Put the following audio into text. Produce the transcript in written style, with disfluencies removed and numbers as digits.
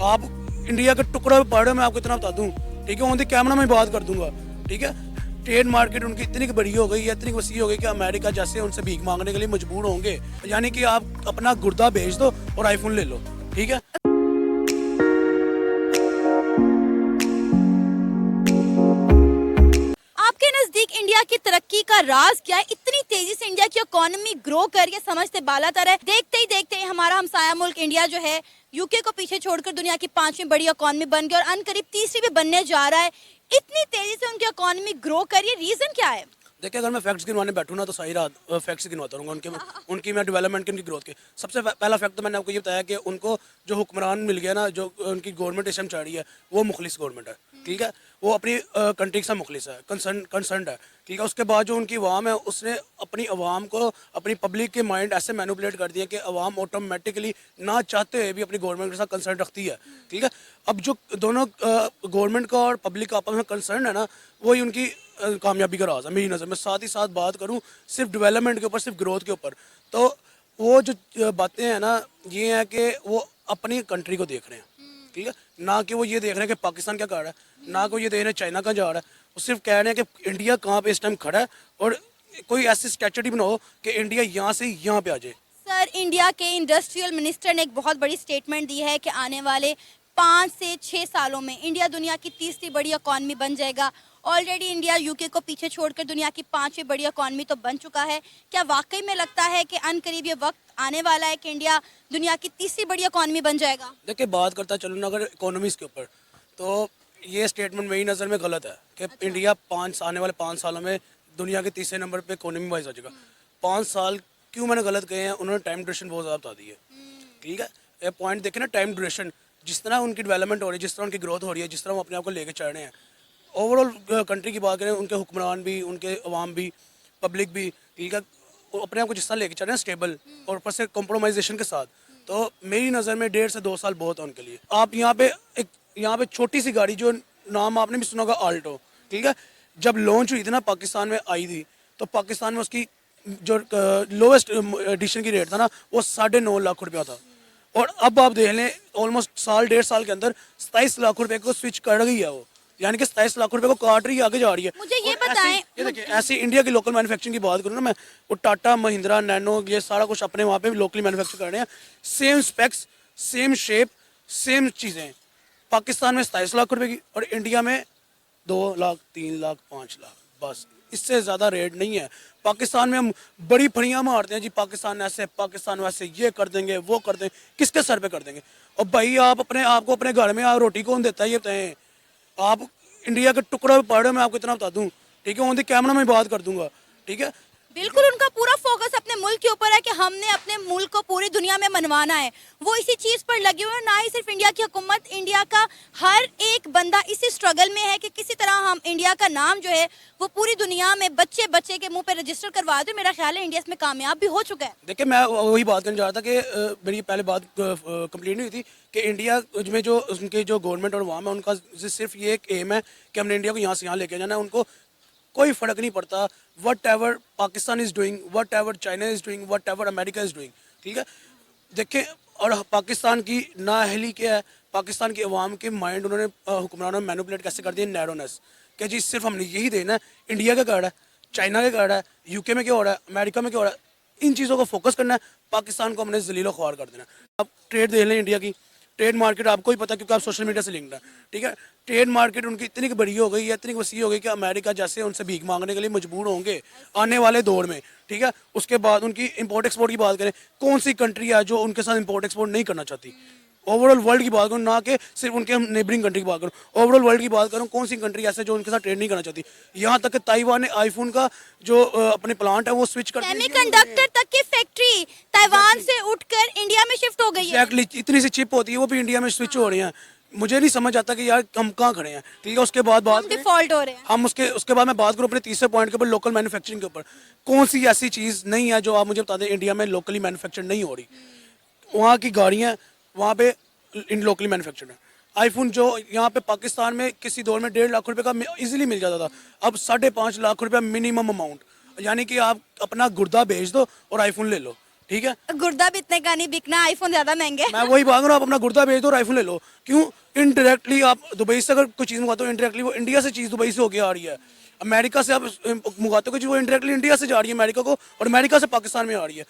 आप इंडिया का टुकड़ा भी पढ़ रहे हो, मैं आपको इतना बता दूं, ठीक है, ऑन द कैमरा में बात कर दूंगा, ठीक है। ट्रेड मार्केट उनकी इतनी बड़ी हो गई है, इतनी वसी हो गई कि अमेरिका जैसे उनसे भीख मांगने के लिए मजबूर होंगे, यानी कि आप अपना गुर्दा बेच दो और आईफोन ले लो, ठीक है। आपके नजदीक इंडिया की तरक्की का राज क्या है? इतनी तेजी से इंडिया की इकोनॉमी ग्रो कर रही है, समझते बालातर है। देखते ही हमारा हमसाया मुल्क इंडिया जो है यूके को पीछे छोड़कर दुनिया की 5वीं बड़ी इकोनॉमी बन गई और अनकरीब तीसरी भी बनने जा रहा है। इतनी तेजी से उनकी इकोनॉमी ग्रो कर रही है, रीजन क्या है? देखिए, अगर मैं फैक्ट्स गिनवाने बैठूँ ना तो सारी रात फैक्ट्स गिनवाता रहूँगा उनकी मैं डेवलपमेंट की, उनकी ग्रोथ के। सबसे पहला फैक्ट तो मैंने आपको ये बताया कि उनको जो हुक्मरान मिल गया ना, जो उनकी गवर्नमेंट इस टाइम चल रही है, वो मुखलिस गवर्नमेंट है, ठीक है। वो अपनी कंट्री के साथ मुखलिस है, कंसर्न है, ठीक है। उसके बाद जो उनकी अवाम है, उसने अपनी अवाम को, अपनी पब्लिक के माइंड ऐसे मैनिपुलेट कर दिए कि अवाम ऑटोमेटिकली ना चाहते हुए भी अपनी गवर्नमेंट के साथ कंसर्न रखती है, ठीक है। अब जो दोनों गवर्नमेंट का और पब्लिक का आपस में कंसर्न है ना, वही उनकी कामयाबी का राज है मेरी नज़र में। साथ ही साथ बात करूँ सिर्फ डेवलपमेंट के ऊपर, सिर्फ ग्रोथ के ऊपर, तो वो जो बातें हैं ना, ये हैं कि वो अपनी कंट्री को देख रहे हैं, ठीक है, ना कि वो ये देख रहे हैं कि पाकिस्तान क्या कर रहा है, ना कि वो ये देख रहे हैं चाइना कहाँ जा रहा है। वो सिर्फ कह रहे हैं कि इंडिया कहाँ पे इस टाइम खड़ा है और कोई ऐसी स्ट्रेटजी बनाओ कि इंडिया यहाँ से यहाँ पे आ जाए। सर, इंडिया के इंडस्ट्रियल मिनिस्टर ने एक बहुत बड़ी स्टेटमेंट दी है कि आने वाले 5 से 6 सालों में इंडिया दुनिया की तीसरी बड़ी इकॉनमी बन जाएगा। ऑलरेडी इंडिया यूके को पीछे छोड़कर दुनिया की 5वीं बड़ी इकॉनमी तो बन चुका है। क्या वाकई में लगता है कि अनकरीब ये वक्त आने वाला है कि इंडिया दुनिया की तीसरी बड़ी इकॉनमी बन जाएगा? देखिए, बात करता चलूँ ना अगर इकोनॉमीज़ के ऊपर, तो ये स्टेटमेंट मेरी नज़र में गलत है कि इंडिया आने वाले 5 सालों में दुनिया के तीसरे नंबर पे इकोनॉमी वाइज आ जाएगा। 5 साल क्यों मैंने गलत कहे हैं, उन्होंने टाइम ड्यूरेशन बहुत ज़्यादा बता दी है, ठीक है। ये पॉइंट देखे ना, टाइम ड्यूरेशन, जिस तरह उनकी डेवलपमेंट हो रही है, जिस तरह उनकी ग्रोथ हो रही है, जिस तरह वो अपने आप को लेके चल रहे हैं, ओवरऑल कंट्री की बात करें, उनके हुक्मरान भी, उनके अवाम भी, पब्लिक भी, ठीक है, वो अपने आप को जिस तरह लेके चल रहे हैं स्टेबल और ऊपर से कॉम्प्रोमाइजेशन के साथ, तो मेरी नज़र में 1.5 से 2 साल बहुत है उनके लिए। आप यहाँ पे छोटी सी गाड़ी, जो नाम आपने भी सुना होगा, आल्टो, ठीक है, जब लॉन्च हुई थी ना, पाकिस्तान में आई थी, तो पाकिस्तान में उसकी जो लोवेस्ट एडिशन की रेट था ना, वो 9.5 लाख रुपया था। और अब आप देख लें, ऑलमोस्ट साल 1.5 साल के अंदर 27 लाख रुपए को स्विच कर गई है वो, यानी कि 27 लाख रुपए को काट रही है, आगे जा रही है। मुझे ये बताएं, ये देखिए, ऐसी इंडिया की लोकल मैन्युफैक्चरिंग की बात करूँ ना मैं, वो टाटा, महिंद्रा, नैनो, ये सारा कुछ अपने वहाँ पे लोकली मैन्युफैक्चर कर रहे हैं, same specs, same shape, same चीज़ें। पाकिस्तान में 27 लाख रुपए की और इंडिया में 2 लाख, 3 लाख, 5 लाख, बस, इससे ज़्यादा रेट नहीं है। पाकिस्तान में हम बड़ी फड़ियाँ मारते हैं जी, पाकिस्तान ऐसे, पाकिस्तान वैसे, ये कर देंगे, वो कर देंगे, किसके सर पे कर देंगे? और भाई, आप अपने आप को अपने घर में आप रोटी कौन देता है, ये बताएं। आप इंडिया का टुकड़ा भी पढ़ रहे हो, मैं आपको इतना बता दूं, ठीक है, ऑन द कैमरा में बात कर दूंगा, ठीक है। बिल्कुल उनका पूरा फोकस अपने मुल्क के ऊपर है कि हमने अपने मुल्क को पूरी दुनिया में मनवाना है। वो इसी चीज पर लगे हुए हैं। ना ही सिर्फ इंडिया की हुकूमत, इंडिया का हर एक बंदा इसी स्ट्रगल में है कि किसी तरह हम इंडिया का नाम जो है वो पूरी दुनिया में बच्चे बच्चे के मुंह पे रजिस्टर करवा दे। मेरा ख्याल है इंडिया इसमें कामयाब भी हो चुका है। देखिए, मैं वही बात करने जा रहा था कि मेरी पहले बात कंप्लीट नहीं हुई थी कि इंडिया में जो उनके जो गवर्नमेंट और अवाम है, उनका सिर्फ ये एक एम है कि हमने इंडिया को यहाँ से यहाँ लेके जाना है। उनको कोई फ़र्क नहीं पड़ता what ever Pakistan is doing, what ever China is doing, what ever America is doing, ठीक है। देखिए, और पाकिस्तान की नाअहली क्या है, पाकिस्तान की अवाम के माइंड उन्होंने हुक्मरानों में मैनिपुलेट कैसे कर दिया, नैरोनेस, कि जी सिर्फ हमने यही देना है। इंडिया क्या कर रहा है, चाइना क्या कर रहा है, यूके में क्या हो रहा है, अमेरिका में क्या हो रहा है, इन चीज़ों को फोकस करना है। पाकिस्तान को हमने जलीलो ख्वार कर देना है। अब ट्रेड देख लें, इंडिया की ट्रेड मार्केट आपको ही पता है क्योंकि आप सोशल मीडिया से लिंक्ड है, ठीक है। ट्रेड मार्केट उनकी इतनी बड़ी हो गई है, इतनी वसी हो गई कि अमेरिका जैसे उनसे भीख मांगने के लिए मजबूर होंगे आने वाले दौर में, ठीक है। उसके बाद उनकी इंपोर्ट एक्सपोर्ट की बात करें, कौन सी कंट्री है जो उनके साथ इंपोर्ट एक्सपोर्ट नहीं करना चाहती? ओवरऑल वर्ल्ड की बात करूँ, ना कि सिर्फ उनके नेबरिंग कंट्री की बात करूँ, ओवरऑल वर्ल्ड की बात करूँ, कौन सी कंट्री ऐसे जो उनके साथ ट्रेड नहीं करना चाहती? यहाँ तक कि ताइवान ने आईफोन का जो अपने प्लांट है वो स्विच कर दिया। सेमीकंडक्टर तक की फैक्ट्री ताइवान से उठकर इंडिया में शिफ्ट हो गई है। एग्जैक्टली, इतनी सी चिप होती है वो भी इंडिया में स्विच हो रही हैं। मुझे नहीं समझ आता कि यार हम कहाँ खड़े हैं, ठीक है। उसके बाद बात डिफॉल्ट हो रहे हैं हम उसके बाद मैं बात करूँ अपने तीसरे पॉइंट के ऊपर, लोकल मैन्युफैक्चरिंग के ऊपर। कौन सी ऐसी चीज़ नहीं है जो आप मुझे बता दें इंडिया में लोकली मैन्युफैक्चर नहीं हो रही? वहाँ की गाड़ियाँ वहाँ पे इन लोकली मैन्युफैक्चर्ड है। आईफोन जो यहाँ पे पाकिस्तान में किसी दौर में 1.5 लाख रुपए का इजीली मिल जाता था, अब 5.5 लाख रुपया मिनिमम अमाउंट, यानी कि आप अपना गुर्दा बेच दो और आईफोन ले लो, ठीक है। गुर्दा भी इतने का नहीं बिकना, आईफोन ज्यादा महंगे। मैं वही बात करूँ, आप अपना गुर्दा बेच दो और आईफोन ले लो। क्यों? इनडायरेक्टली आप दुबई से अगर कोई चीज़ मंगाते हो, इनडायरेक्टली वो इंडिया से चीज़ दुबई से होके आ रही है। अमेरिका से आप मंगाते हो कोई चीज़, वो इनडायरेक्टली इंडिया से जा रही है अमेरिका को, और अमेरिका से पाकिस्तान में आ रही है।